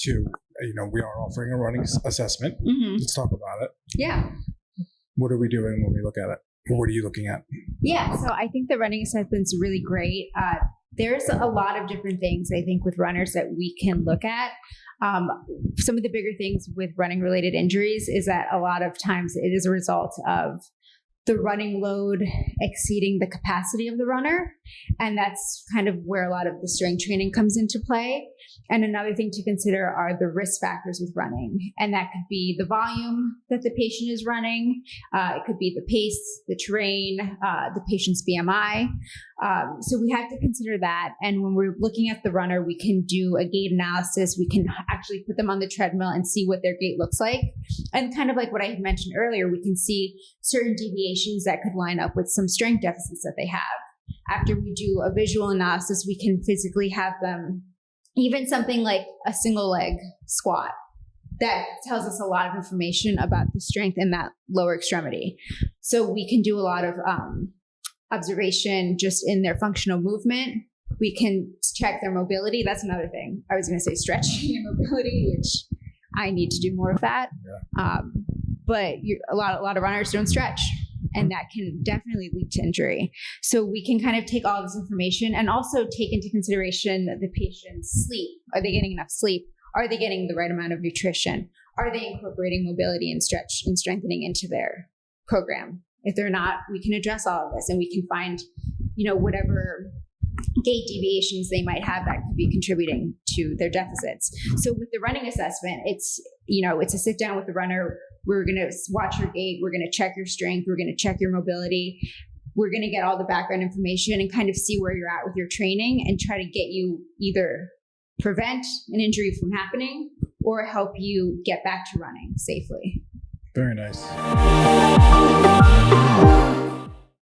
to, we are offering a running assessment. Mm-hmm. Let's talk about it. Yeah. What are we doing when we look at it? What are you looking at? Yeah, so I think the running assessment's really great. There's a lot of different things I think with runners that we can look at. Some of the bigger things with running related injuries is that a lot of times it is a result of the running load exceeding the capacity of the runner. And that's kind of where a lot of the strength training comes into play. And another thing to consider are the risk factors with running. And that could be the volume that the patient is running. It could be the pace, the terrain, the patient's BMI. So we have to consider that. And when we're looking at the runner, we can do a gait analysis. We can actually put them on the treadmill and see what their gait looks like. And kind of like what I had mentioned earlier, we can see certain deviations that could line up with some strength deficits that they have. After we do a visual analysis, we can physically have them, even something like a single leg squat, that tells us a lot of information about the strength in that lower extremity. So we can do a lot of observation just in their functional movement. We can check their mobility. That's another thing. I was going to say stretching and mobility, which I need to do more of that. Yeah. But a lot of runners don't stretch, and that can definitely lead to injury. So we can kind of take all this information and also take into consideration the patient's sleep. Are they getting enough sleep? Are they getting the right amount of nutrition? Are they incorporating mobility and stretch and strengthening into their program? If they're not, we can address all of this, and we can find, whatever gait deviations they might have that could be contributing to their deficits. So with the running assessment, it's a sit down with the runner. We're going to watch your gait. We're going to check your strength. We're going to check your mobility. We're going to get all the background information and kind of see where you're at with your training and try to get you either prevent an injury from happening or help you get back to running safely. Very nice.